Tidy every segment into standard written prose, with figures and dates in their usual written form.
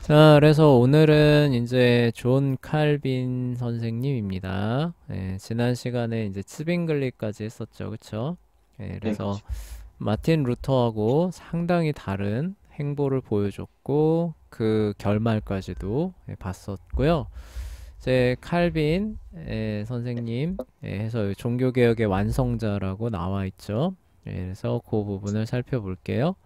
자, 그래서 오늘은 이제 존 칼빈 선생님입니다. 예, 지난 시간에 이제 츠빙글리까지 했었죠, 그쵸? 예, 네, 그래서 그렇죠. 마틴 루터하고 상당히 다른 행보를 보여줬고 그 결말까지도 봤었고요. 이제 칼빈 선생님 해서 종교개혁의 완성자라고 나와 있죠. 그래서 그 부분을 살펴볼게요.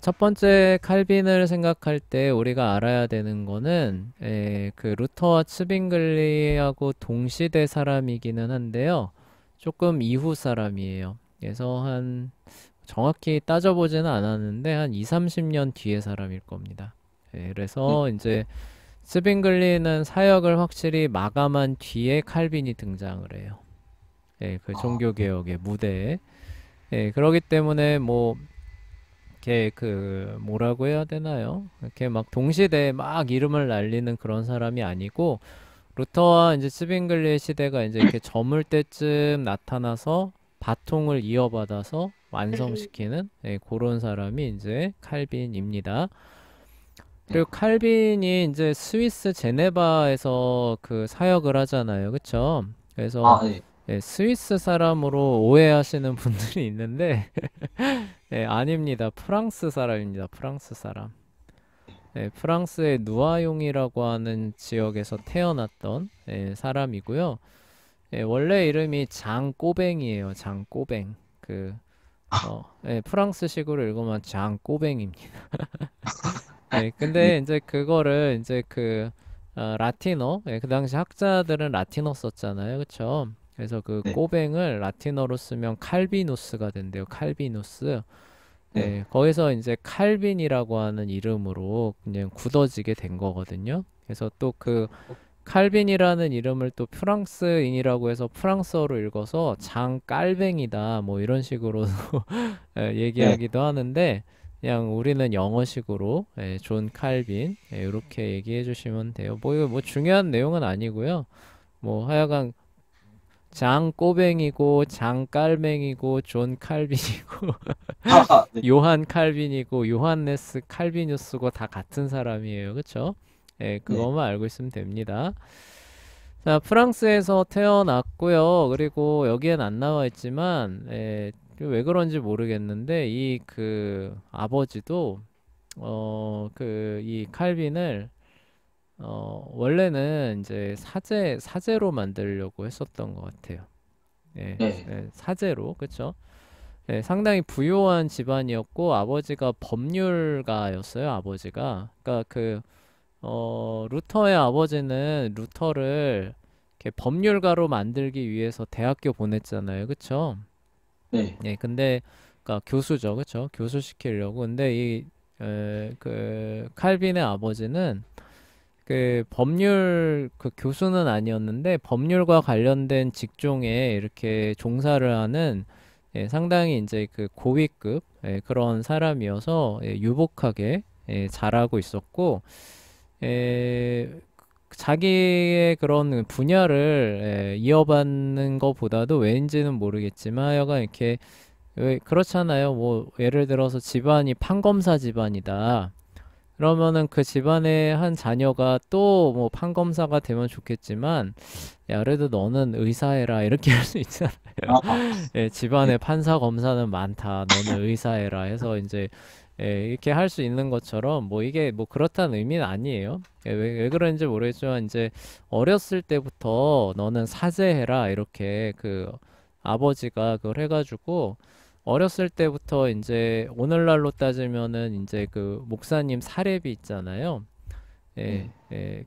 첫 번째 칼빈을 생각할 때 우리가 알아야 되는 거는 그 루터와 츠빙글리하고 동시대 사람이기는 한데요. 조금 이후 사람이에요. 그래서 한 정확히 따져보지는 않았는데 한 2, 30년 뒤의 사람일 겁니다. 네. 그래서 이제 츠빙글리는 사역을 확실히 마감한 뒤에 칼빈이 등장을 해요. 그 네. 종교개혁의 무대에. 그러기 때문에 뭐 이렇게 그 뭐라고 해야 되나요? 이렇게 막 동시대에 막 이름을 날리는 그런 사람이 아니고 루터와 이제 스빙글리의 시대가 이제 이렇게 저물 때쯤 나타나서 바통을 이어받아서 완성시키는 그런 사람이 이제 칼빈입니다. 네. 그리고 칼빈이 이제 스위스 제네바에서 그 사역을 하잖아요. 그쵸? 그래서 네. 스위스 사람으로 오해하시는 분들이 있는데 아닙니다. 프랑스 사람입니다. 프랑스 사람. 프랑스의 누아용이라고 하는 지역에서 태어났던 사람이고요. 원래 이름이 장꼬뱅이에요. 장꼬뱅. 프랑스식으로 읽으면 장꼬뱅입니다. 네. 근데 이제 그거를 이제 라틴어, 그 당시 학자들은 라틴어 썼잖아요. 그쵸? 그래서 그 네. 꼬뱅을 라틴어로 쓰면 칼비누스가 된대요. 칼비누스. 네. 거기서 이제 칼빈이라고 하는 이름으로 그냥 굳어지게 된 거거든요. 그래서 또 그 칼빈이라는 이름을 또 프랑스인이라고 해서 프랑스어로 읽어서 장깔뱅이다 뭐 이런 식으로 네. 얘기하기도 하는데 그냥 우리는 영어식으로 존 칼빈 이렇게 얘기해 주시면 돼요. 뭐 이거 뭐 중요한 내용은 아니고요. 뭐 하여간 장 꼬뱅이고 장 깔맹이고 존 칼빈이고 네. 요한 칼빈이고 요한네스 칼비누스고 다 같은 사람이에요. 그쵸? 네. 그것만 알고 있으면 됩니다. 자, 프랑스에서 태어났고요. 그리고 여기엔 안 나와 있지만 왜 그런지 모르겠는데 이 그 아버지도 이 칼빈을 원래는 이제 사제로 만들려고 했었던 것 같아요. 네. 사제로, 그쵸? 상당히 부유한 집안이었고 아버지가 법률가였어요. 아버지가. 그러니까 루터의 아버지는 루터를 이렇게 법률가로 만들기 위해서 대학교 보냈잖아요. 그쵸? 네. 근데 그러니까 교수죠. 그쵸? 교수 시키려고. 근데 칼빈의 아버지는 그 법률 그 교수는 아니었는데 법률과 관련된 직종에 이렇게 종사를 하는 상당히 이제 그 고위급 그런 사람이어서 유복하게 잘하고 있었고 에, 자기의 그런 분야를 이어받는 것보다도 왜인지는 모르겠지만 하여간 이렇게 왜 그렇잖아요. 뭐 예를 들어서 집안이 판검사 집안이다. 그러면은 그 집안의 한 자녀가 또 뭐 판검사가 되면 좋겠지만 야 그래도 너는 의사해라 이렇게 할 수 있잖아. 네. 집안에 판사 검사는 많다. 너는 의사해라 해서 이제 이렇게 할 수 있는 것처럼 뭐 이게 뭐 그렇다는 의미는 아니에요. 왜 그런지 모르겠지만 이제 어렸을 때부터 너는 사제해라 이렇게 그 아버지가 그걸 해가지고 어렸을 때부터 이제 오늘날로 따지면은 이제 그 목사님 사례비 있잖아요. 네.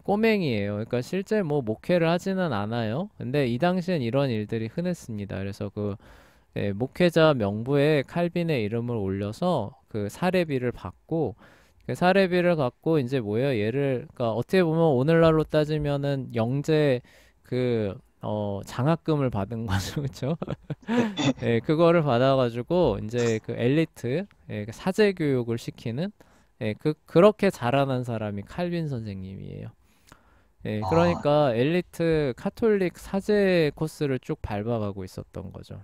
꼬맹이에요. 그러니까 실제 뭐 목회를 하지는 않아요. 근데 이 당시엔 이런 일들이 흔했습니다. 그래서 목회자 명부에 칼빈의 이름을 올려서 그 사례비를 받고 그 사례비를 갖고 이제 뭐예요? 그러니까 어떻게 보면 오늘날로 따지면은 영재 장학금을 받은 거죠, 그렇죠? 그거를 받아가지고 이제 그 엘리트 그 사제 교육을 시키는 그렇게 자라난 사람이 칼빈 선생님이에요. 아, 그러니까 엘리트 카톨릭 사제 코스를 쭉 밟아가고 있었던 거죠.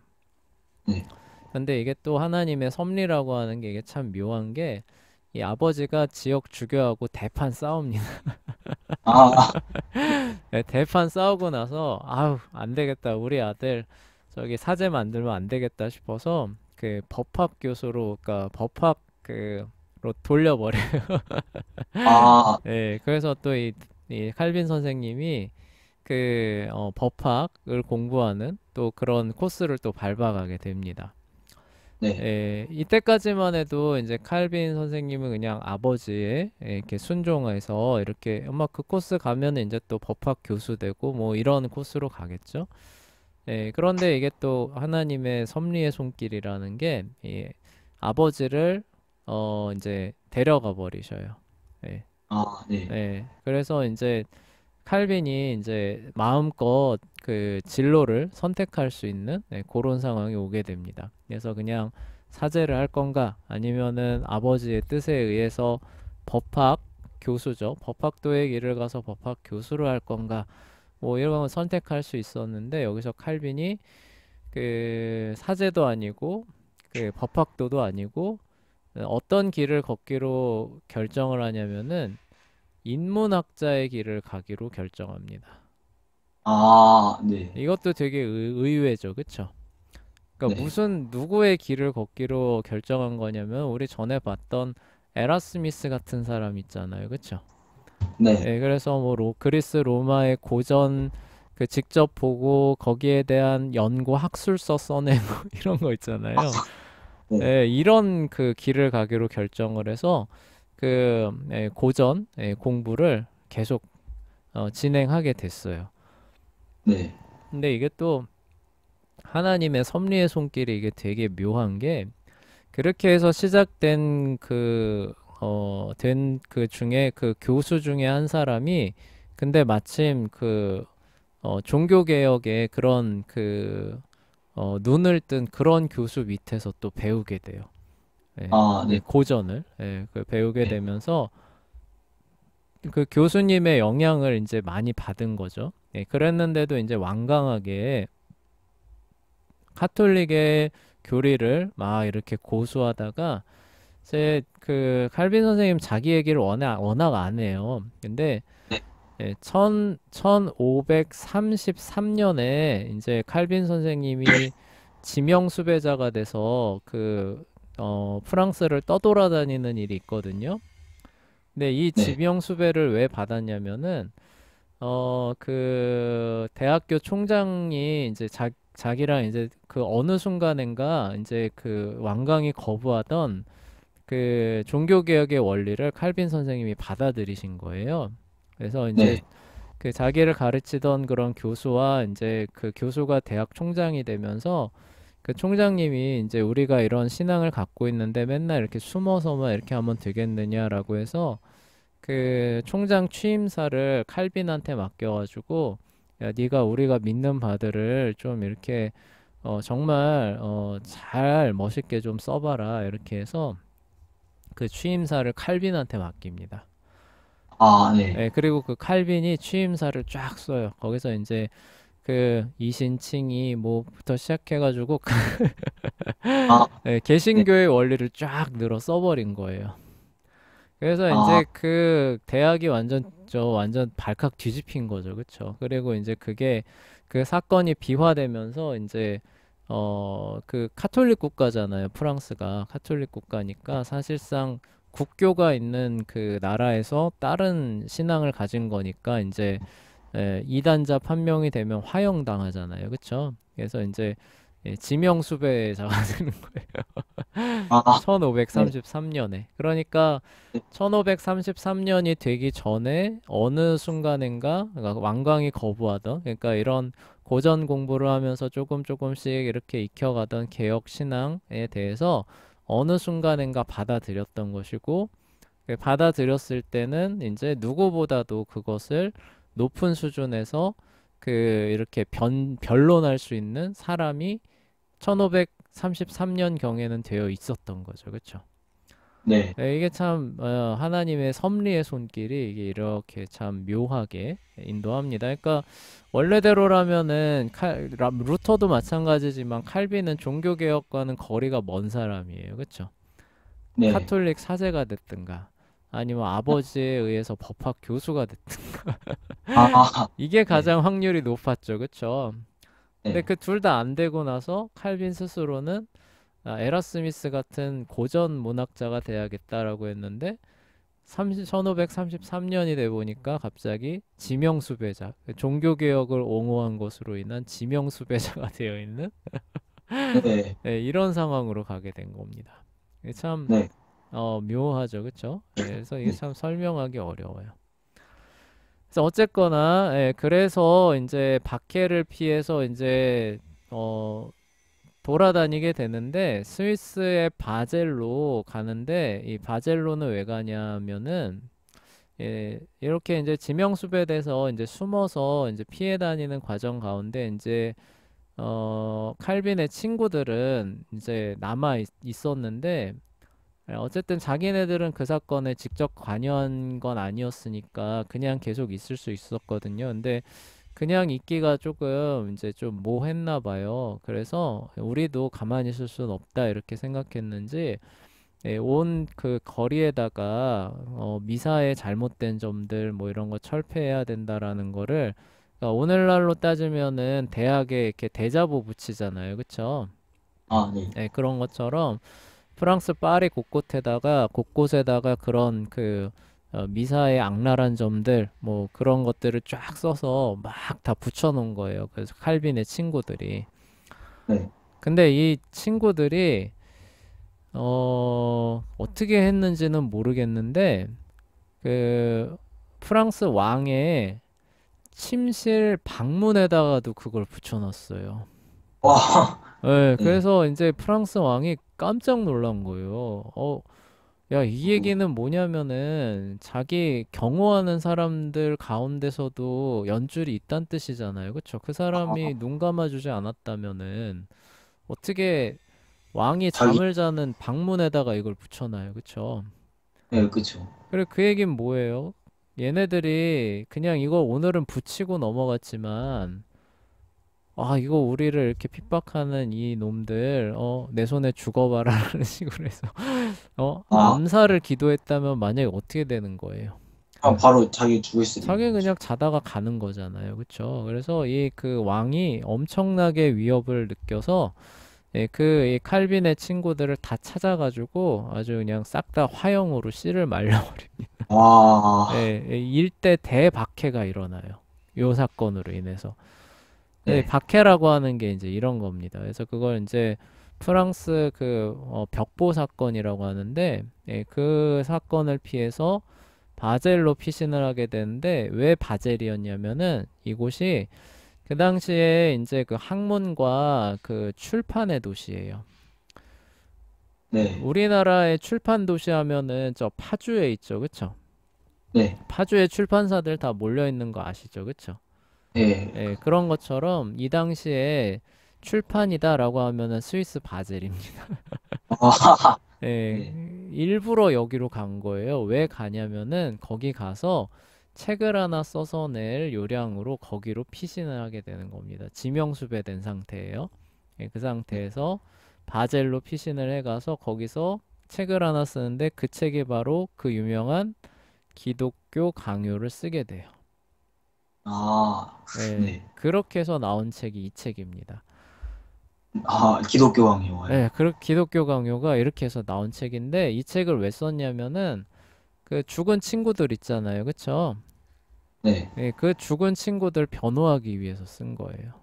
네. 근데 이게 또 하나님의 섭리라고 하는 게 이게 참 묘한 게 이 아버지가 지역 주교하고 대판 싸웁니다. 아, 네, 대판 싸우고 나서 아우 안 되겠다 우리 아들 저기 사제 만들면 안 되겠다 싶어서 그 법학 교수로 그러니까 법학 그로 돌려버려. 아, 예, 그래서 또 이 칼빈 선생님이 법학을 공부하는 또 그런 코스를 또 밟아가게 됩니다. 네. 예, 이때까지만 해도 이제 칼빈 선생님은 그냥 아버지의 이렇게 순종해서 이렇게 엄마 그 코스 가면은 이제 또 법학 교수 되고 뭐 이런 코스로 가겠죠. 예, 그런데 이게 또 하나님의 섭리의 손길이라는 게 이 아버지를 이제 데려가 버리셔요. 예, 아, 네. 그래서 이제 칼빈이 이제 마음껏 그 진로를 선택할 수 있는 그런 상황이 오게 됩니다. 그래서 그냥 사제를 할 건가 아니면은 아버지의 뜻에 의해서 법학 교수죠. 법학도의 길을 가서 법학 교수를 할 건가 뭐 이런 건 선택할 수 있었는데 여기서 칼빈이 그 사제도 아니고 그 법학도도 아니고 어떤 길을 걷기로 결정을 하냐면은 인문학자의 길을 가기로 결정합니다. 아, 네. 이것도 되게 의외죠, 그쵸? 그러니까 네. 무슨 누구의 길을 걷기로 결정한 거냐면 우리 전에 봤던 에라스미스 같은 사람 있잖아요, 그쵸? 네. 예, 그래서 뭐 그리스 로마의 고전 그 직접 보고 거기에 대한 연구 학술서 써내고 이런 거 있잖아요. 네. 예, 이런 그 길을 가기로 결정을 해서 고전 공부를 계속 진행하게 됐어요. 네. 근데 이게 또 하나님의 섭리의 손길이 이게 되게 묘한 게 그렇게 해서 시작된 된 그 중에 그 교수 중에 한 사람이 근데 마침 종교개혁의 그런 눈을 뜬 그런 교수 밑에서 또 배우게 돼요. 예, 아, 네. 고전을 배우게 네. 되면서 그 교수님의 영향을 이제 많이 받은 거죠. 예, 그랬는데도 이제 완강하게 카톨릭의 교리를 막 이렇게 고수하다가 제 그 칼빈 선생님 자기 얘기를 워낙 안 해요. 근데 네. 1533년에 이제 칼빈 선생님이 지명 수배자가 돼서 프랑스를 떠돌아다니는 일이 있거든요. 근데 이 네. 지명 수배를 왜 받았냐면은 대학교 총장이 이제 자기랑 이제 그 어느 순간인가 이제 그 완강히 거부하던 그 종교개혁의 원리를 칼빈 선생님이 받아들이신 거예요. 그래서 이제 네. 그 자기를 가르치던 그런 교수와 이제 그 교수가 대학 총장이 되면서 그 총장님이 이제 우리가 이런 신앙을 갖고 있는데 맨날 이렇게 숨어서만 이렇게 하면 되겠느냐라고 해서 그 총장 취임사를 칼빈한테 맡겨가지고 야 네가 우리가 믿는 바들을 좀 이렇게 정말 잘 멋있게 좀 써봐라 이렇게 해서 그 취임사를 칼빈한테 맡깁니다. 아, 네. 예, 그리고 그 칼빈이 취임사를 쫙 써요. 거기서 이제 그 이신칭이 뭐부터 시작해가지고 아, 네. 개신교의 원리를 쫙 늘어 써버린 거예요. 그래서 아, 이제 그 대학이 완전 발칵 뒤집힌 거죠. 그쵸? 그리고 이제 그게 그 사건이 비화되면서 이제 그 카톨릭 국가잖아요. 프랑스가 카톨릭 국가니까 사실상 국교가 있는 그 나라에서 다른 신앙을 가진 거니까 이제 이단자 판명이 되면 화형당하잖아요. 그쵸? 그래서 이제 지명수배자가 되는 아, 네. 1533년에. 그러니까 네. 1533년이 되기 전에 어느 순간인가 그러니까 완강히 거부하던 그러니까 이런 고전 공부를 하면서 조금씩 이렇게 익혀가던 개혁 신앙에 대해서 어느 순간인가 받아들였던 것이고 받아들였을 때는 이제 누구보다도 그것을 높은 수준에서 이렇게 변론할 수 있는 사람이 1533년 경에는 되어 있었던 거죠. 그렇죠? 네. 네, 이게 참 하나님의 섭리의 손길이 이게 이렇게 참 묘하게 인도합니다. 그러니까 원래대로라면은 루터도 마찬가지지만 칼빈은 종교개혁과는 거리가 먼 사람이에요. 그렇죠? 네. 카톨릭 사제가 됐든가 아니면 아버지에 의해서 법학 교수가 됐든 아, 이게 네. 가장 확률이 높았죠. 그쵸? 근데 네. 그 둘 다 안 되고 나서 칼빈 스스로는 에라스미스 같은 고전 문학자가 돼야겠다라고 했는데 1533년이 돼 보니까 갑자기 지명수배자, 종교개혁을 옹호한 것으로 인한 지명수배자가 되어 있는 네. 네, 이런 상황으로 가게 된 겁니다. 이게 참 네. 묘하죠, 그쵸? 그래서 이게 네. 참 설명하기 어려워요. 그래서 어쨌거나 그래서 이제 박해를 피해서 이제 어, 돌아다니게 되는데 스위스의 바젤로 가는데 이 바젤로는 왜 가냐면은 이렇게 이제 지명수배돼서 이제 숨어서 이제 피해 다니는 과정 가운데 이제 칼빈의 친구들은 이제 있었는데 어쨌든 자기네들은 그 사건에 직접 관여한 건 아니었으니까 그냥 계속 있을 수 있었거든요. 근데 그냥 있기가 조금 이제 좀 모했나 봐요. 그래서 우리도 가만히 있을 수는 없다 이렇게 생각했는지 온 그 거리에다가 미사의 잘못된 점들 뭐 이런 거 철폐해야 된다라는 거를 그러니까 오늘날로 따지면은 대학에 이렇게 대자보 붙이잖아요. 그쵸? 아, 네. 네, 그런 것처럼 프랑스 파리 곳곳에다가 그런 미사의 악랄한 점들 뭐 그런 것들을 쫙 써서 막 다 붙여놓은 거예요. 그래서 칼빈의 친구들이. 네. 근데 이 친구들이 어떻게 했는지는 모르겠는데 그 프랑스 왕의 침실 방문에다가도 그걸 붙여놨어요. 와, 네, 네. 그래서 이제 프랑스 왕이 깜짝 놀란 거예요. 야, 이 얘기는 뭐냐면은 자기 경호하는 사람들 가운데서도 연줄이 있단 뜻이잖아요. 그쵸? 그 사람이 아, 눈 감아주지 않았다면은 어떻게 왕이 자기, 잠을 자는 방문에다가 이걸 붙여놔요. 그쵸? 네, 그쵸. 그래, 그 얘기는 뭐예요? 얘네들이 그냥 이거 오늘은 붙이고 넘어갔지만 이거 우리를 이렇게 핍박하는 이 놈들, 내 손에 죽어봐라라는 식으로 해서, 아, 암살을 기도했다면 만약에 어떻게 되는 거예요? 바로 자기 죽을 수도 자기 있는 거죠. 그냥 자다가 가는 거잖아요. 그쵸? 그래서 이 그 왕이 엄청나게 위협을 느껴서, 이 칼빈의 친구들을 다 찾아가지고 아주 그냥 싹 다 화형으로 씨를 말려버립니다. 와, 일대 대박해가 일어나요. 요 사건으로 인해서. 네. 박해라고 하는 게 이제 이런 겁니다. 그래서 그걸 이제 프랑스 벽보 사건이라고 하는데, 그 사건을 피해서 바젤로 피신을 하게 되는데, 왜 바젤이었냐면은 이곳이 그 당시에 이제 그 학문과 그 출판의 도시예요. 네. 우리나라의 출판 도시 하면은 저 파주에 있죠, 그쵸? 네. 파주에 출판사들 다 몰려 있는 거 아시죠, 그쵸? 네. 그런 것처럼 이 당시에 출판이다라고 하면은 스위스 바젤입니다. 아, 예, 네. 일부러 여기로 간 거예요. 왜 가냐면은 거기 가서 책을 하나 써서 낼 요량으로 거기로 피신을 하게 되는 겁니다. 지명수배된 상태예요. 그 상태에서 바젤로 피신을 해가서 거기서 책을 하나 쓰는데 그 책이 바로 그 유명한 기독교 강요를 쓰게 돼요. 아, 네. 그렇게 해서 나온 책이 이 책입니다. 아, 기독교 강요가요. 기독교 강요가 이렇게 해서 나온 책인데 이 책을 왜 썼냐면은 그 죽은 친구들 있잖아요. 그쵸? 네. 그 죽은 친구들 변호하기 위해서 쓴 거예요.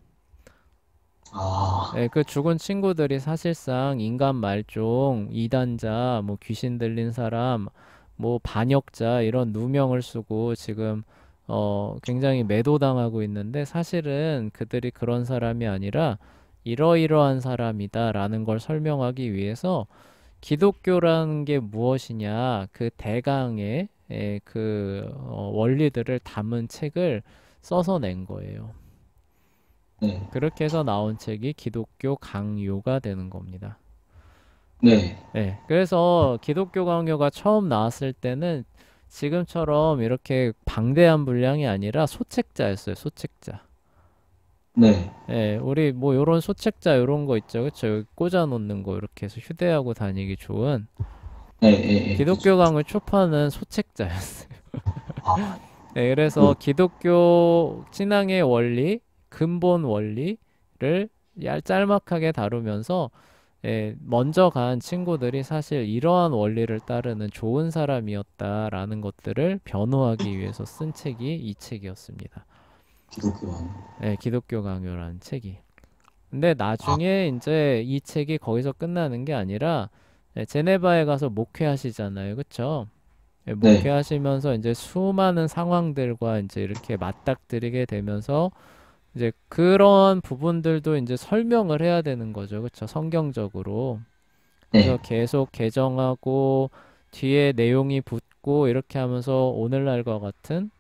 아, 그 죽은 친구들이 사실상 인간 말종, 이단자, 뭐 귀신 들린 사람, 뭐 반역자 이런 누명을 쓰고 지금 굉장히 매도당하고 있는데 사실은 그들이 그런 사람이 아니라 이러이러한 사람이다라는 걸 설명하기 위해서 기독교라는 게 무엇이냐 그 대강의 원리들을 담은 책을 써서 낸 거예요. 네. 그렇게 해서 나온 책이 기독교 강요가 되는 겁니다. 네. 그래서 기독교 강요가 처음 나왔을 때는 지금처럼 이렇게 방대한 분량이 아니라 소책자였어요. 소책자. 네. 우리 뭐 요런 소책자 요런 거 있죠. 그쵸? 여기 꽂아 놓는 거 이렇게 해서 휴대하고 다니기 좋은 네, 예, 예, 그죠. 기독교 강을 초판은 소책자였어요. 아, 네, 그래서 그, 기독교 신앙의 원리, 근본 원리를 짤막하게 다루면서 먼저 간 친구들이 사실 이러한 원리를 따르는 좋은 사람이었다라는 것들을 변호하기 위해서 쓴 책이 이 책이었습니다. 기독교 안. 기독교 강요라는 책이. 근데 아, 나중에 이제 이 책이 거기서 끝나는 게 아니라 제네바에 가서 목회하시잖아요. 그쵸? 네, 목회하시면서 이제 수많은 상황들과 이제 이렇게 맞닥뜨리게 되면서 이제 그런 부분들도 이제 설명을 해야 되는 거죠. 그쵸? 성경적으로. 그래서 네, 계속 개정하고 뒤에 내용이 붙고 이렇게 하면서 오늘날과 같은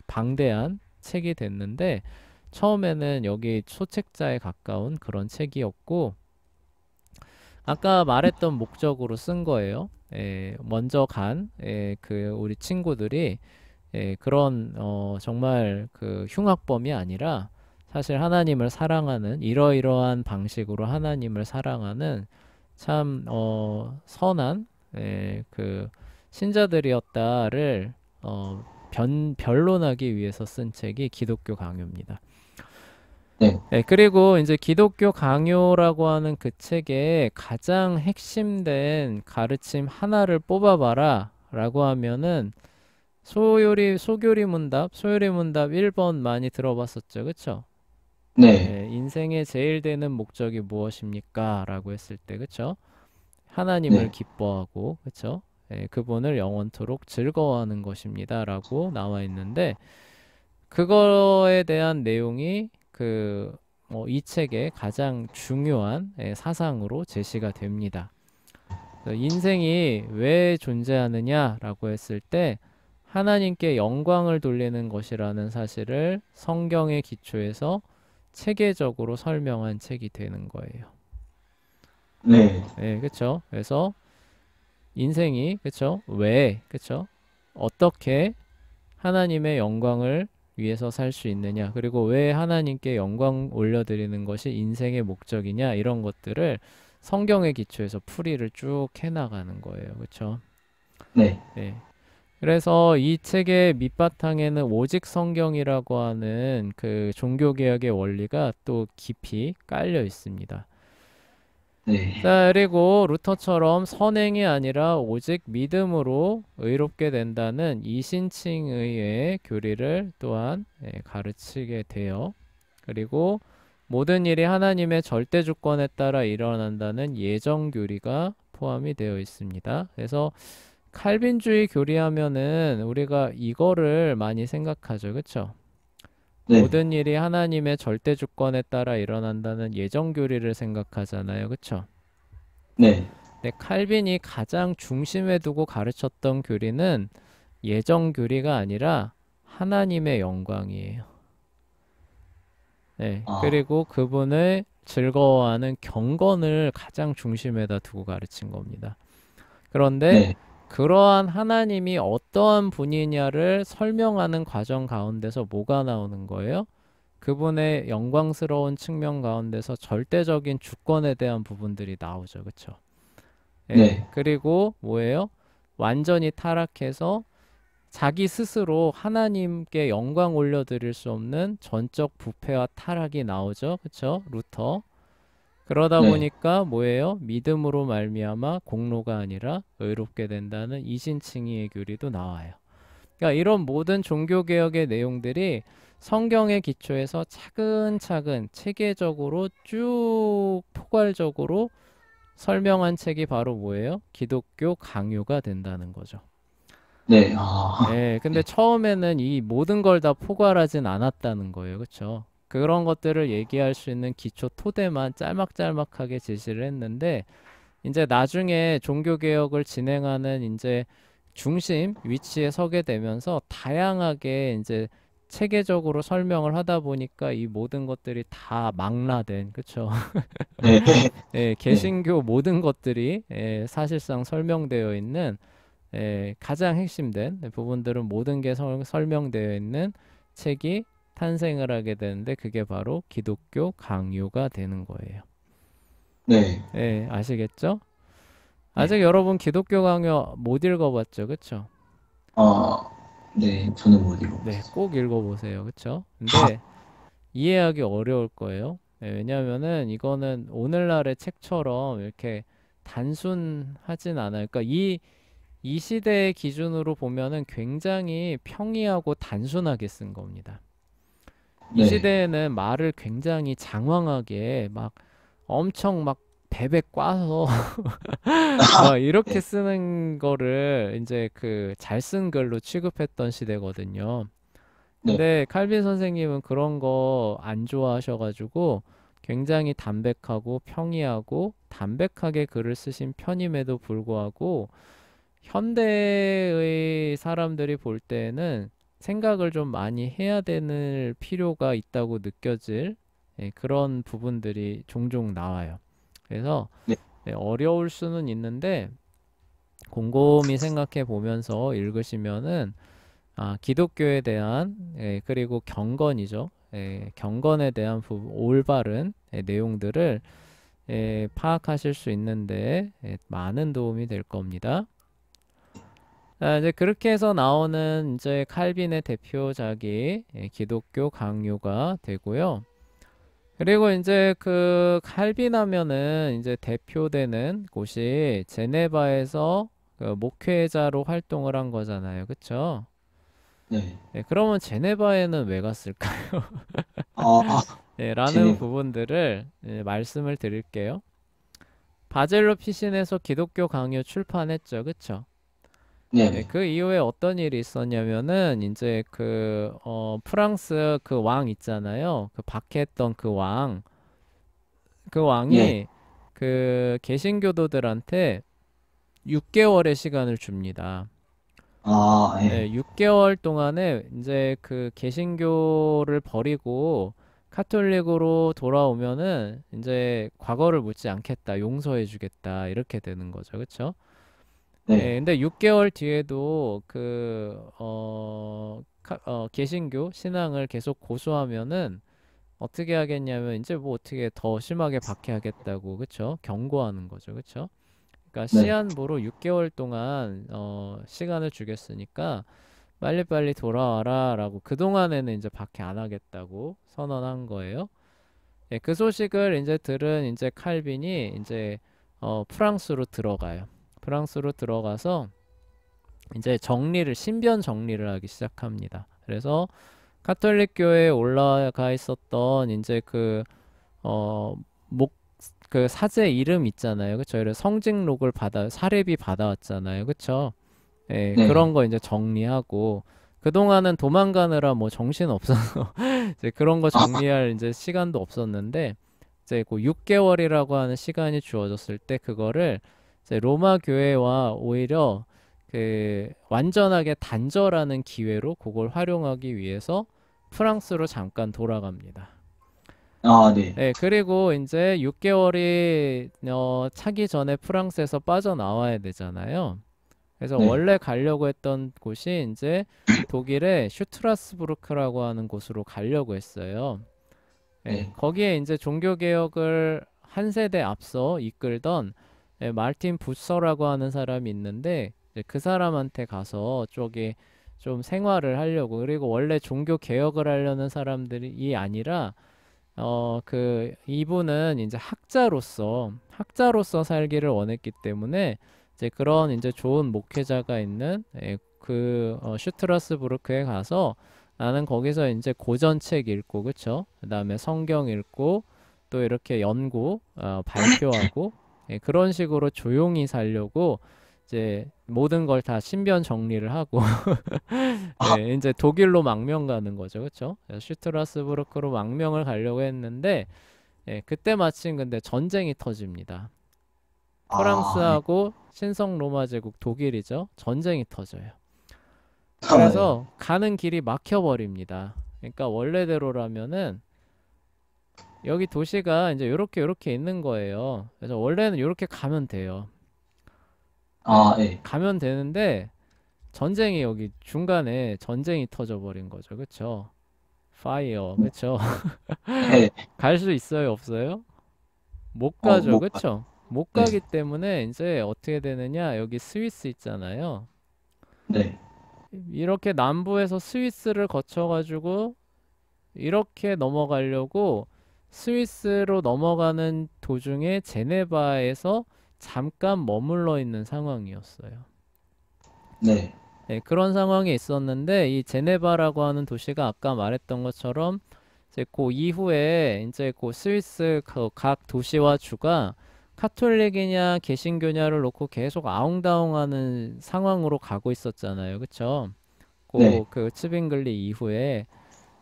방대한 책이 됐는데 처음에는 여기 소책자에 가까운 그런 책이었고 아까 말했던 목적으로 쓴 거예요. 먼저 간 그 우리 친구들이 그런 정말 그 흉악범이 아니라 사실 하나님을 사랑하는 이러이러한 방식으로 하나님을 사랑하는 참 선한 그 신자들이었다를 변론하기 위해서 쓴 책이 기독교 강요입니다. 네, 그리고 이제 기독교 강요라고 하는 그 책의 가장 핵심된 가르침 하나를 뽑아봐라 라고 하면은 소교리 문답 1번 많이 들어봤었죠. 그쵸? 네, 인생의 제일 되는 목적이 무엇입니까? 라고 했을 때, 그쵸? 하나님을 네, 기뻐하고, 그쵸? 그분을 영원토록 즐거워하는 것입니다. 라고 나와 있는데, 그거에 대한 내용이 이 책의 가장 중요한 사상으로 제시가 됩니다. 그래서 인생이 왜 존재하느냐라고 했을 때 하나님께 영광을 돌리는 것이라는 사실을 성경의 기초에서 체계적으로 설명한 책이 되는 거예요. 네, 그쵸? 그래서 인생이, 그쵸? 왜, 그쵸? 어떻게 하나님의 영광을 위해서 살 수 있느냐, 그리고 왜 하나님께 영광 올려드리는 것이 인생의 목적이냐, 이런 것들을 성경의 기초에서 풀이를 쭉 해나가는 거예요. 그쵸? 네, 네. 그래서 이 책의 밑바탕에는 오직 성경이라고 하는 그 종교개혁의 원리가 또 깊이 깔려 있습니다. 네, 자, 그리고 루터처럼 선행이 아니라 오직 믿음으로 의롭게 된다는 이신칭의의 교리를 또한 가르치게 돼요. 그리고 모든 일이 하나님의 절대 주권에 따라 일어난다는 예정 교리가 포함이 되어 있습니다. 그래서 칼빈주의 교리하면은 우리가 이거를 많이 생각하죠. 그쵸? 네, 모든 일이 하나님의 절대 주권에 따라 일어난다는 예정 교리를 생각하잖아요. 그쵸? 네. 근데 칼빈이 가장 중심에 두고 가르쳤던 교리는 예정 교리가 아니라 하나님의 영광이에요. 아, 그리고 그분을 즐거워하는 경건을 가장 중심에다 두고 가르친 겁니다. 그런데 네, 그러한 하나님이 어떠한 분이냐를 설명하는 과정 가운데서 뭐가 나오는 거예요? 그분의 영광스러운 측면 가운데서 절대적인 주권에 대한 부분들이 나오죠. 그쵸? 네, 그리고 뭐예요? 완전히 타락해서 자기 스스로 하나님께 영광 올려드릴 수 없는 전적 부패와 타락이 나오죠. 그쵸? 루터. 그러다 네, 보니까 뭐예요? 믿음으로 말미암아 공로가 아니라 의롭게 된다는 이신칭의의 교리도 나와요. 그러니까 이런 모든 종교개혁의 내용들이 성경의 기초에서 차근차근 체계적으로 쭉 포괄적으로 설명한 책이 바로 뭐예요? 기독교 강요가 된다는 거죠. 네, 아, 근데 네, 처음에는 이 모든 걸 다 포괄하진 않았다는 거예요. 그쵸? 그런 것들을 얘기할 수 있는 기초 토대만 짤막짤막하게 제시를 했는데, 이제 나중에 종교개혁을 진행하는 이제 중심 위치에 서게 되면서 다양하게 이제 체계적으로 설명을 하다 보니까 이 모든 것들이 다 망라된, 그쵸? 네, 네, 개신교 모든 것들이 사실상 설명되어 있는 가장 핵심된 부분들은 모든 게 설명되어 있는 책이 탄생을 하게 되는데 그게 바로 기독교 강요가 되는 거예요. 네, 아시겠죠? 네. 아직 여러분 기독교 강요 못 읽어봤죠, 그쵸? 어, 네, 저는 못 네, 읽어봤어요. 꼭 읽어보세요, 그쵸? 근데 이해하기 어려울 거예요. 네, 왜냐면은 이거는 오늘날의 책처럼 이렇게 단순하진 않아요. 그러니까 이 시대의 기준으로 보면은 굉장히 평이하고 단순하게 쓴 겁니다. 이 네. 시대에는 말을 굉장히 장황하게 막 엄청 막 베베 꽈서 막 이렇게 네, 쓰는 거를 이제 그 잘 쓴 글로 취급했던 시대거든요. 네. 근데 칼빈 선생님은 그런 거 안 좋아하셔가지고 굉장히 담백하고 평이하고 담백하게 글을 쓰신 편임에도 불구하고 현대의 사람들이 볼 때는 생각을 좀 많이 해야 되는 필요가 있다고 느껴질 그런 부분들이 종종 나와요. 그래서 네. 어려울 수는 있는데 곰곰이 생각해 보면서 읽으시면은 기독교에 대한 그리고 경건이죠. 경건에 대한 올바른 내용들을 파악하실 수 있는데 많은 도움이 될 겁니다. 이제 그렇게 해서 나오는 이제 칼빈의 대표작이 기독교 강요가 되고요. 그리고 이제 그 칼빈 하면은 이제 대표되는 곳이 제네바에서 그 목회자로 활동을 한 거잖아요. 그쵸? 네. 네, 그러면 제네바에는 왜 갔을까? 아, 네, 라는 제네바. 부분들을 말씀을 드릴게요. 바젤로 피신에서 기독교 강요 출판했죠. 그쵸? 네, 네네. 그 이후에 어떤 일이 있었냐면은 이제 프랑스 그 왕 있잖아요. 그 박해했던 그 왕. 그 네. 왕이 그 개신교도들한테 6개월의 시간을 줍니다. 아, 예. 6개월 동안에 이제 그 개신교를 버리고 카톨릭으로 돌아오면은 이제 과거를 묻지 않겠다, 용서해 주겠다, 이렇게 되는 거죠. 그쵸? 네. 근데 6개월 뒤에도 개신교 신앙을 계속 고수하면은 어떻게 하겠냐면 이제 뭐 어떻게 더 심하게 박해하겠다고, 그쵸? 경고하는 거죠. 그쵸? 그러니까 네. 시한부로 6개월 동안 시간을 주겠으니까 빨리빨리 돌아와라 라고 그동안에는 이제 박해 안 하겠다고 선언한 거예요. 예, 그 소식을 이제 들은 이제 칼빈이 이제 프랑스로 들어가요. 프랑스로 들어가서 이제 신변 정리를 하기 시작합니다. 그래서 카톨릭 교회에 올라가 있었던 이제 어, 목, 그 사제 이름 있잖아요. 그쵸? 이런 성직록을 사례비 받아왔잖아요. 그쵸? 예, 그런 네. 거 이제 정리하고, 그동안은 도망가느라 뭐 정신 없어서 이제 그런 거 아, 정리할 이제 시간도 없었는데, 이제 그 6개월이라고 하는 시간이 주어졌을 때 그거를 이제 로마 교회와 오히려 그 완전하게 단절하는 기회로 그걸 활용하기 위해서 프랑스로 잠깐 돌아갑니다. 네. 네, 그리고 이제 6개월이 차기 전에 프랑스에서 빠져나와야 되잖아요. 그래서 네. 원래 가려고 했던 곳이 이제 독일의 슈트라스부르크라고 하는 곳으로 가려고 했어요. 예, 네. 거기에 이제 종교개혁을 한 세대 앞서 이끌던 마르틴 부서라고 하는 사람이 있는데 이제 그 사람한테 가서 쪽에 좀 생활을 하려고, 그리고 원래 종교 개혁을 하려는 사람들이 아니라 이분은 이제 학자로서 살기를 원했기 때문에 이제 그런 이제 좋은 목회자가 있는 슈트라스부르크에 가서 나는 거기서 이제 고전책 읽고, 그쵸? 그다음에 성경 읽고 또 이렇게 발표하고 그런 식으로 조용히 살려고 이제 모든 걸 다 신변 정리를 하고 아, 예, 이제 독일로 망명 가는 거죠. 그쵸? 그래서 슈트라스부르크로 망명을 가려고 했는데, 그때 마침 근데 전쟁이 터집니다. 예. 프랑스하고 신성 로마 제국 독일이죠. 전쟁이 터져요. 예. 그래서 가는 길이 막혀버립니다. 그러니까 원래대로라면은 여기 도시가 이제 요렇게 있는 거예요. 그래서 원래는 요렇게 가면 돼요. 예, 예. 가면 되는데 전쟁이 여기 중간에 전쟁이 터져버린 거죠. 그쵸? 파이어, 그쵸? 예. 갈 수 있어요, 없어요? 못 가죠, 못 가. 그쵸? 못 네, 가기 때문에 이제 어떻게 되느냐? 여기 스위스 있잖아요. 네, 이렇게 남부에서 스위스를 거쳐가지고 이렇게 넘어가려고 스위스로 넘어가는 도중에 제네바에서 잠깐 머물러 있는 상황이었어요. 네, 네, 그런 상황이 있었는데 이 제네바라고 하는 도시가 아까 말했던 것처럼 이제 그 이후에 이제 그 스위스 그 각 도시와 주가 카톨릭이냐 개신교냐를 놓고 계속 아웅다웅하는 상황으로 가고 있었잖아요. 그쵸? 네. 그 츠빙글리 이후에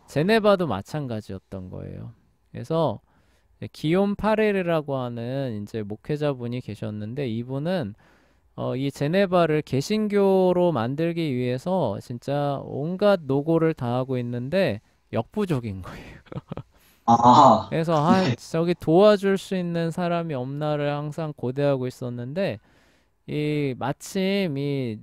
제네바도 마찬가지였던 거예요. 그래서 기욤 파렐이라고 하는 이제 목회자분이 계셨는데 이분은 이 제네바를 개신교로 만들기 위해서 진짜 온갖 노고를 다하고 있는데 역부족인 거예요. 아, 그래서 아, 저기 도와줄 수 있는 사람이 없나를 항상 고대하고 있었는데 이 마침 이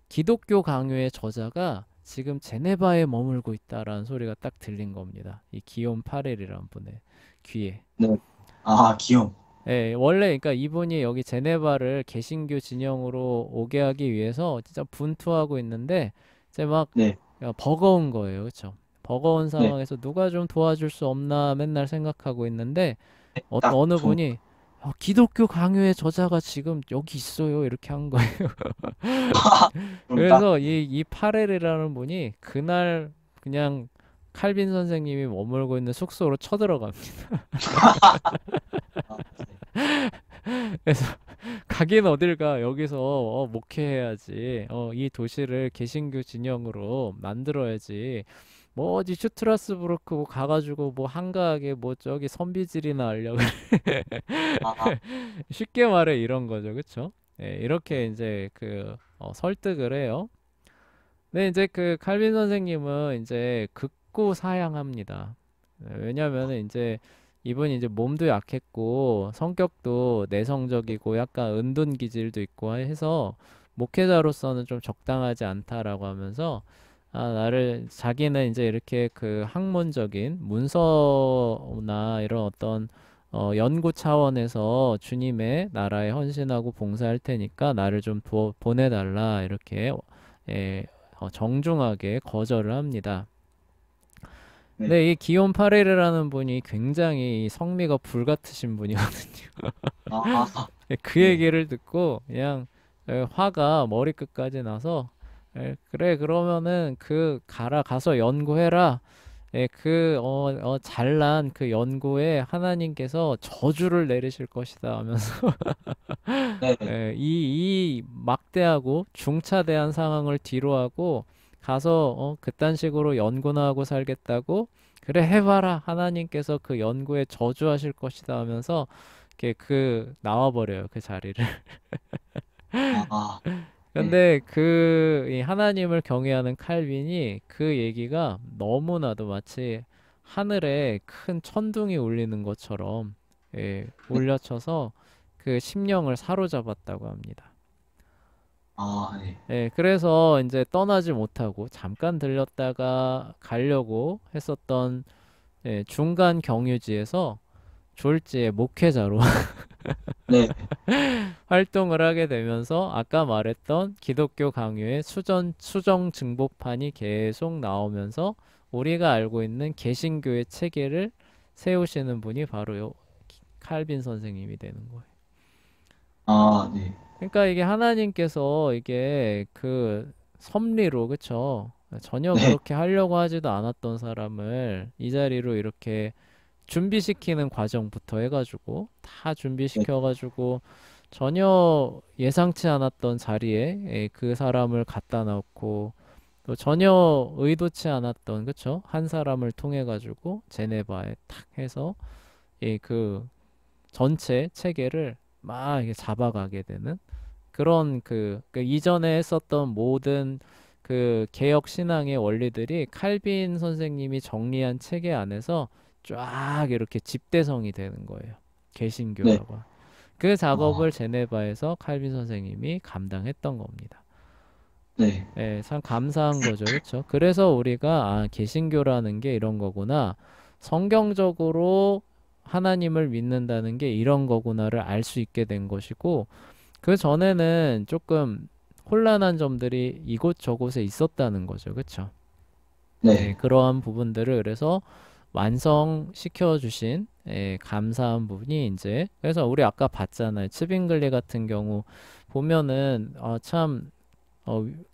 기독교 강요의 저자가 지금 제네바에 머물고 있다라는 소리가 딱 들린 겁니다. 이 기욤 파렐이라는 분의 귀에. 네. 아, 기욤. 예, 원래 그러니까 이분이 여기 제네바를 개신교 진영으로 오게 하기 위해서 진짜 분투하고 있는데 이제 막 네, 버거운 거예요. 그렇죠? 버거운 네. 상황에서 누가 좀 도와줄 수 없나 맨날 생각하고 있는데 딱 어느 좋은. 분이 기독교 강요의 저자가 지금 여기 있어요. 이렇게 한 거예요. 그럼 딱. 그래서 이 파렐이라는 분이 그날 그냥 칼빈 선생님이 머물고 있는 숙소로 쳐들어갑니다. 아, 네. 그래서 가긴 어딜 가. 여기서 목회해야지. 이 도시를 개신교 진영으로 만들어야지. 뭐 어디 슈트라스부르크 뭐 가가지고 뭐 한가하게 뭐 저기 선비질이나 하려고 아, 쉽게 말해 이런 거죠, 그쵸? 예, 이렇게 이제 설득을 해요. 근데 이제 그 칼빈 선생님은 이제 극구 사양합니다. 왜냐면은 이제 이분이 이제 몸도 약했고 성격도 내성적이고 약간 은둔 기질도 있고 해서 목회자로서는 좀 적당하지 않다라고 하면서 나를 자기는 이제 이렇게 그 학문적인 문서나 이런 어떤 연구 차원에서 주님의 나라에 헌신하고 봉사할 테니까 나를 좀 보내달라 이렇게 예, 정중하게 거절을 합니다. 네. 근데 이 기욤 파레르라는 분이 굉장히 성미가 불같으신 분이거든요. 아, 그 네. 얘기를 듣고 그냥 화가 머리끝까지 나서 그래 그러면은 가서 연구해라. 잘난 그 연구에 하나님께서 저주를 내리실 것이다 하면서 네, 네. 이 막대하고 중차대한 상황을 뒤로하고 가서 그딴 식으로 연구나 하고 살겠다고 그래 해봐라 하나님께서 그 연구에 저주하실 것이다 하면서 이렇게 나와버려요 그 자리를. 아, 네. 근데 이 하나님을 경외하는 칼빈이 그 얘기가 너무나도 마치 하늘에 큰 천둥이 울리는 것처럼 네. 울려쳐서 그 심령을 사로잡았다고 합니다. 아, 네. 그래서 이제 떠나지 못하고 잠깐 들렸다가 가려고 했었던 중간 경유지에서 졸지에 목회자로 네. 활동을 하게 되면서 아까 말했던 기독교 강요의 수정 증복판이 계속 나오면서 우리가 알고 있는 개신교의 체계를 세우시는 분이 바로 칼빈 선생님이 되는 거예요. 아, 네. 그러니까 이게 하나님께서 이게 그 섭리로 그쵸? 전혀 네. 그렇게 하려고 하지도 않았던 사람을 이 자리로 이렇게 준비시키는 과정부터 해가지고 다 네. 준비시켜가지고 전혀 예상치 않았던 자리에 그 사람을 갖다 놓고 또 전혀 의도치 않았던 그쵸? 한 사람을 통해 가지고 제네바에 탁 해서 그 전체 체계를 막 이렇게 잡아가게 되는 그런 그 이전에 했었던 모든 그 개혁 신앙의 원리들이 칼빈 선생님이 정리한 체계 안에서 쫙 이렇게 집대성이 되는 거예요. 네. 개신교라고. 그 아, 작업을 제네바에서 칼빈 선생님이 감당했던 겁니다. 네. 예, 참 감사한 거죠. 그렇죠? 그래서 우리가 개신교라는 게 이런 거구나. 성경적으로 하나님을 믿는다는 게 이런 거구나를 알 수 있게 된 것이고, 그 전에는 조금 혼란한 점들이 이곳저곳에 있었다는 거죠. 그쵸? 예, 네, 그러한 부분들을 그래서 완성시켜 주신 감사한 부분이 이제 그래서 우리 아까 봤잖아요. 츠빙글리 같은 경우 보면은 참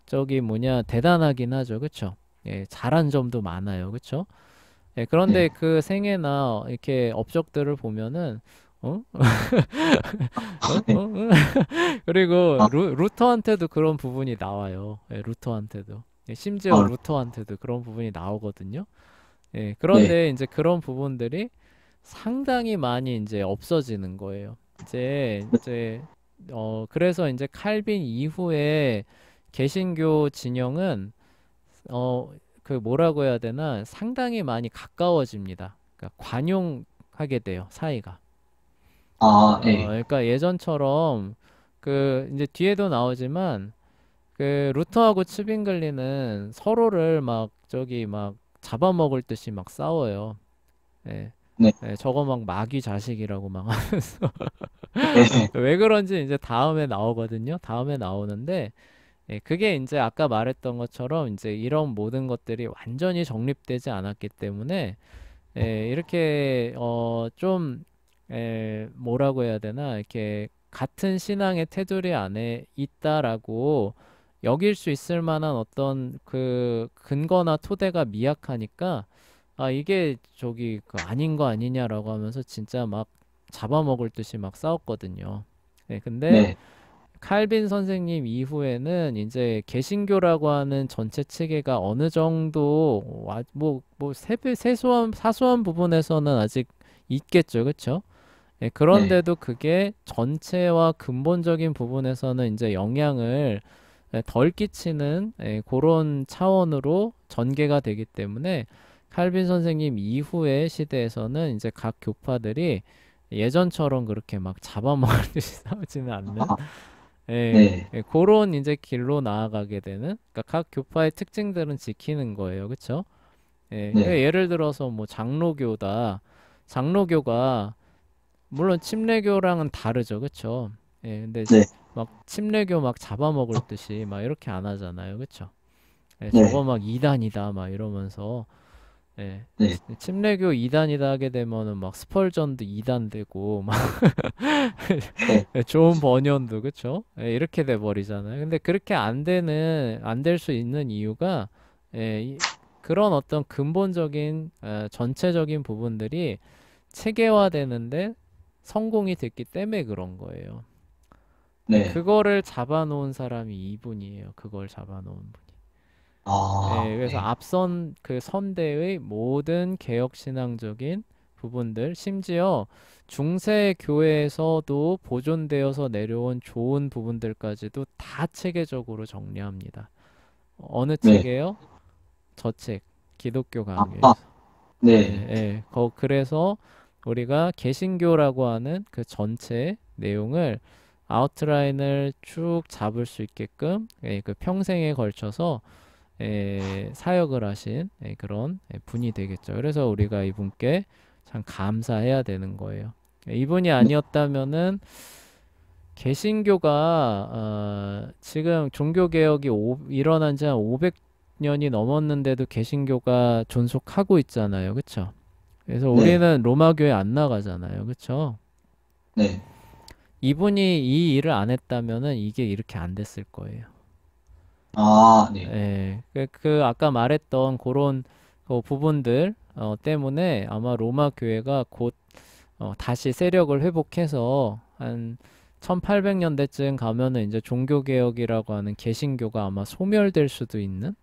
저기 뭐냐 대단하긴 하죠. 그쵸? 예, 잘한 점도 많아요. 그쵸? 예, 그런데 네. 그 생애나 이렇게 업적들을 보면은 어? 네. 그리고 아, 루터한테도 그런 부분이 나와요. 예, 루터한테도. 예, 심지어 아, 루터한테도 그런 부분이 나오거든요. 예, 네, 그런데 이제 그런 부분들이 상당히 많이 이제 없어지는 거예요. 그래서 이제 칼빈 이후에 개신교 진영은 그 뭐라고 해야 되나 상당히 많이 가까워집니다. 그러니까 관용하게 돼요, 사이가. 네. 그러니까 예전처럼 그 이제 뒤에도 나오지만 그 루터하고 츠빙글리는 서로를 막 저기 막 잡아먹을 듯이 막 싸워요. 예. 네, 예, 저거 막 마귀 자식이라고 막 하면서 네. 왜 그런지 이제 다음에 나오거든요. 다음에 나오는데 예, 그게 이제 아까 말했던 것처럼 이제 이런 모든 것들이 완전히 정립되지 않았기 때문에 이렇게 좀 뭐라고 해야 되나 이렇게 같은 신앙의 테두리 안에 있다라고 여길 수 있을 만한 어떤 그 근거나 토대가 미약하니까 이게 저기 그 아닌 거 아니냐라고 하면서 진짜 막 잡아먹을 듯이 막 싸웠거든요. 네, 근데 네. 칼빈 선생님 이후에는 이제 개신교라고 하는 전체 체계가 어느 정도 세소한 사소한 부분에서는 아직 있겠죠, 그렇죠? 예, 네. 그런데도 그게 전체와 근본적인 부분에서는 이제 영향을 덜 끼치는 그런 차원으로 전개가 되기 때문에 칼빈 선생님 이후의 시대에서는 이제 각 교파들이 예전처럼 그렇게 막 잡아먹듯이 싸우지는 않는 아, 예, 네, 그런 이제 길로 나아가게 되는 그러니까 각 교파의 특징들은 지키는 거예요. 그렇죠? 예, 그러니까 네, 예를 들어서 뭐 장로교다. 장로교가 물론 침례교랑은 다르죠. 그쵸? 예, 근데 네, 막 침례교 막 잡아먹을 듯이 막 이렇게 안 하잖아요. 그쵸? 예, 저거 네, 막 이단이다 막 이러면서 예, 네, 침례교 이단이다 하게 되면은 막 스펄전도 이단 되고 막 네, 좋은 번연도 그쵸? 예, 이렇게 돼 버리잖아요. 근데 그렇게 안 될 수 있는 이유가 예, 그런 어떤 근본적인 전체적인 부분들이 체계화되는데 성공이 됐기 때문에 그런 거예요. 예, 네. 그거를 잡아놓은 사람이 이분이에요. 그걸 잡아놓은 분이. 예, 그래서 네, 앞선 그 선대의 모든 개혁신앙적인 부분들, 심지어 중세 교회에서도 보존되어서 내려온 좋은 부분들까지도 다 체계적으로 정리합니다. 어느 네. 책이에요? 저 책, 기독교 아, 아, 강요에서. 예, 네, 예. 그래서 우리가 개신교라고 하는 그 전체 내용을 아웃라인을 쭉 잡을 수 있게끔 그 평생에 걸쳐서 사역을 하신 그런 분이 되겠죠. 그래서 우리가 이분께 참 감사해야 되는 거예요. 이분이 네. 아니었다면은 개신교가 지금 종교개혁이 일어난 지 한 500년이 넘었는데도 개신교가 존속하고 있잖아요. 그쵸? 그래서 네, 우리는 로마 교회 안 나가잖아요. 그쵸? 네. 이분이 이 일을 안 했다면은 이게 이렇게 안 됐을 거예요. 네, 예. 그 아까 말했던 그런 그 부분들 때문에 아마 로마 교회가 곧 다시 세력을 회복해서 한 1800년대쯤 가면은 이제 종교개혁이라고 하는 개신교가 아마 소멸될 수도 있는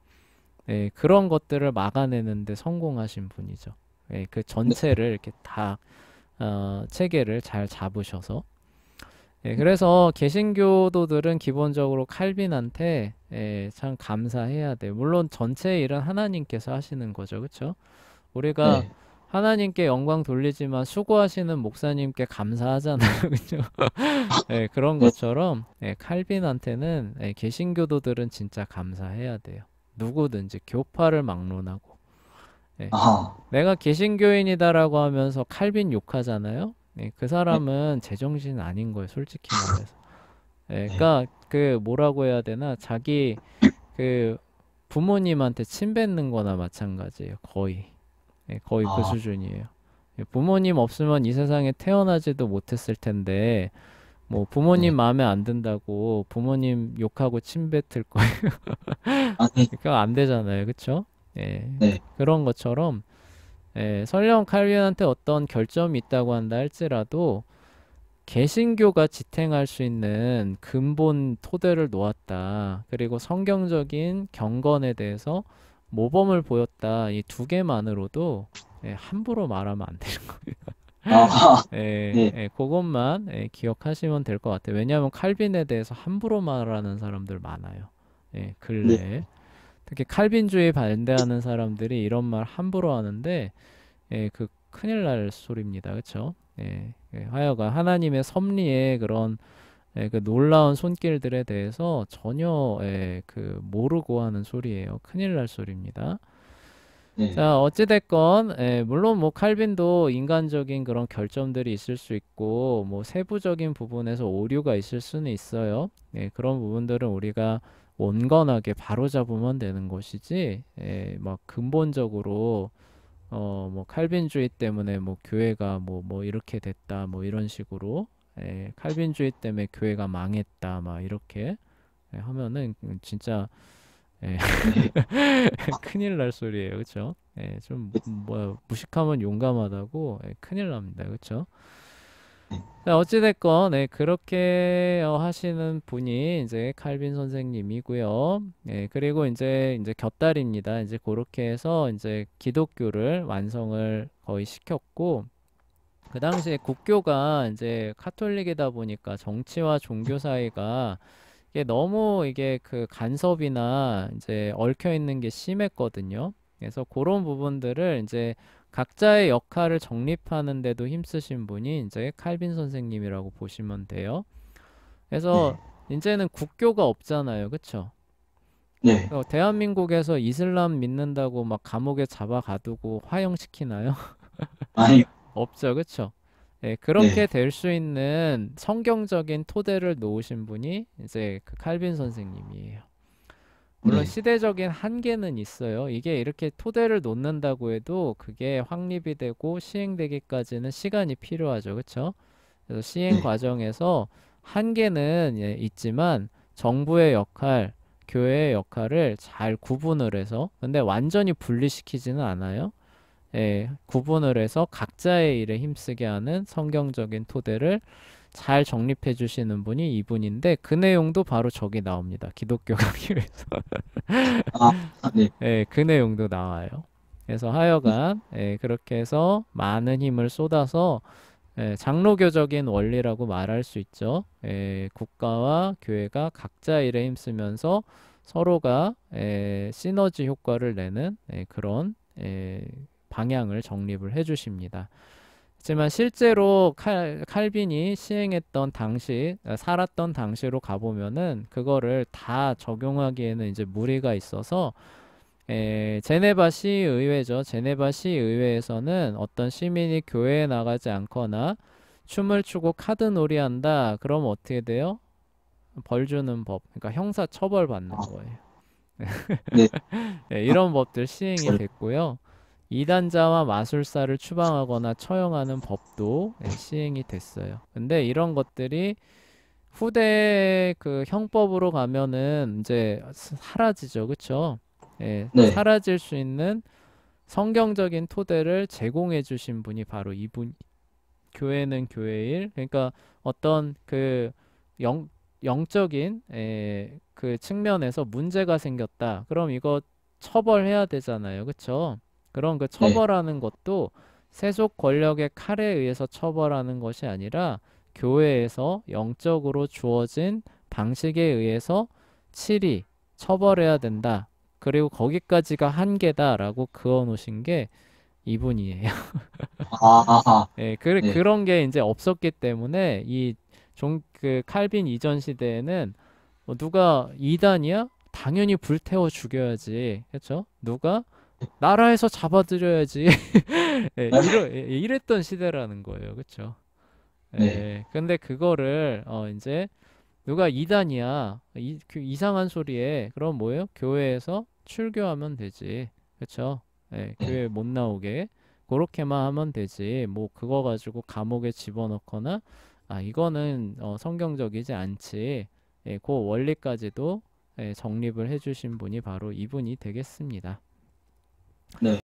그런 것들을 막아내는데 성공하신 분이죠. 그 네, 전체를 이렇게 다 체계를 잘 잡으셔서 그래서 개신교도들은 기본적으로 칼빈한테 참 감사해야 돼. 물론 전체 일은 하나님께서 하시는 거죠. 그렇죠? 우리가 네, 하나님께 영광 돌리지만 수고하시는 목사님께 감사하잖아요. 그렇죠? 그런 네. 것처럼 칼빈한테는 개신교도들은 진짜 감사해야 돼요. 누구든지 교파를 막론하고. 예. 아, 내가 개신교인이다라고 하면서 칼빈 욕하잖아요. 예, 그 네, 사람은 제정신 아닌 거예요, 솔직히 말해서. 예, 네. 그러니까 그 뭐라고 해야 되나, 자기 그 부모님한테 침 뱉는 거나 마찬가지예요, 거의. 예, 거의 그 아, 수준이에요. 예, 부모님 없으면 이 세상에 태어나지도 못했을 텐데, 뭐 부모님 네. 마음에 안 든다고 부모님 욕하고 침 뱉을 거예요. 아니, 그러니까 안 되잖아요, 그쵸? 예, 네, 그런 것처럼, 예, 설령 칼빈한테 어떤 결점이 있다고 한다 할지라도 개신교가 지탱할 수 있는 근본 토대를 놓았다. 그리고 성경적인 경건에 대해서 모범을 보였다. 이 두 개만으로도, 예, 함부로 말하면 안 되는 거예요. 아, 예, 네, 예, 그것만, 예, 기억하시면 될 것 같아요. 왜냐하면 칼빈에 대해서 함부로 말하는 사람들 많아요. 예, 네, 근래에. 특히 칼빈주의 반대하는 사람들이 이런 말 함부로 하는데, 예, 그 큰일 날 소리입니다. 그쵸? 예, 예, 하여간 하나님의 섭리의 그런, 예, 그 놀라운 손길들에 대해서 전혀, 예, 그 모르고 하는 소리예요. 큰일 날 소리입니다. 네, 자, 어찌됐건, 예, 물론 뭐 칼빈도 인간적인 그런 결점들이 있을 수 있고, 뭐 세부적인 부분에서 오류가 있을 수는 있어요. 예, 그런 부분들은 우리가 온건하게 바로잡으면 되는 것이지, 예, 막 근본적으로 뭐 칼빈주의 때문에 뭐 교회가 뭐 이렇게 됐다 뭐 이런 식으로, 예, 칼빈주의 때문에 교회가 망했다 막 이렇게, 예, 하면은 진짜, 예, 네. 큰일 날 소리예요, 그렇죠? 예, 좀 뭐야, 무식하면 용감하다고, 예, 큰일 납니다, 그렇죠? 자, 어찌됐건, 예, 그렇게 하시는 분이 이제 칼빈 선생님이고요. 예, 그리고 이제 곁다리입니다. 이제 그렇게 해서 이제 기독교를 완성을 거의 시켰고, 그 당시에 국교가 이제 카톨릭이다 보니까 정치와 종교 사이가 이게 너무 이게 그 간섭이나 이제 얽혀 있는 게 심했거든요. 그래서 그런 부분들을 이제 각자의 역할을 정립하는 데도 힘쓰신 분이 이제 칼빈 선생님이라고 보시면 돼요. 그래서 네, 이제는 국교가 없잖아요. 그쵸? 네. 대한민국에서 이슬람 믿는다고 막 감옥에 잡아 가두고 화형시키나요? 아니, 없죠. 그쵸? 예, 네, 그렇게 될 수 있는 성경적인 토대를 놓으신 분이 이제 그 칼빈 선생님이에요. 물론 네, 시대적인 한계는 있어요. 이게 이렇게 토대를 놓는다고 해도 그게 확립이 되고 시행되기까지는 시간이 필요하죠. 그렇죠? 그래서 시행 네, 과정에서 한계는, 예, 있지만 정부의 역할, 교회의 역할을 잘 구분을 해서, 근데 완전히 분리시키지는 않아요. 예, 구분을 해서 각자의 일에 힘쓰게 하는 성경적인 토대를 잘 정립해 주시는 분이 이분인데, 그 내용도 바로 저기 나옵니다. 기독교 강요에서. 아, 네, 예, 그 내용도 나와요. 그래서 네, 하여간, 예, 그렇게 해서 많은 힘을 쏟아서, 예, 장로교적인 원리라고 말할 수 있죠. 예, 국가와 교회가 각자 일에 힘쓰면서 서로가, 시너지 효과를 내는, 그런, 방향을 정립을 해주십니다. 하지만 실제로 칼빈이 시행했던 당시, 살았던 당시로 가보면은 그거를 다 적용하기에는 이제 무리가 있어서, 제네바 시의회죠. 제네바 시의회에서는 어떤 시민이 교회에 나가지 않거나 춤을 추고 카드놀이 한다. 그럼 어떻게 돼요? 벌 주는 법. 그러니까 형사 처벌 받는 아, 거예요. 네, 네, 아, 이런 법들 시행이 절, 됐고요. 이단자와 마술사를 추방하거나 처형하는 법도, 시행이 됐어요. 근데 이런 것들이 후대 그 형법으로 가면은 이제 사라지죠. 그쵸? 예, 네, 사라질 수 있는 성경적인 토대를 제공해 주신 분이 바로 이분. 교회는 교회일. 그러니까 어떤 그 영, 영적인, 그 측면에서 문제가 생겼다. 그럼 이거 처벌해야 되잖아요. 그쵸? 그런 그 네, 처벌하는 것도 세속 권력의 칼에 의해서 처벌하는 것이 아니라 교회에서 영적으로 주어진 방식에 의해서 치리, 처벌해야 된다. 그리고 거기까지가 한계다라고 그어 놓으신 게 이분이에요. 아, 예, 네, 그런 게 이제 없었기 때문에 그 칼빈 이전 시대에는 누가 이단이야? 당연히 불태워 죽여야지. 그렇죠? 누가 나라에서 잡아들여야지. 예, 네. 이랬던 시대라는 거예요. 그쵸? 네. 예, 근데 그거를, 이제, 누가 이단이야. 그 이상한 소리에, 그럼 뭐예요? 교회에서 출교하면 되지. 그쵸? 예, 네. 교회 못 나오게. 그렇게만 하면 되지. 뭐, 그거 가지고 감옥에 집어넣거나, 이거는, 성경적이지 않지. 예, 그 원리까지도, 예, 정립을 해주신 분이 바로 이분이 되겠습니다. 네.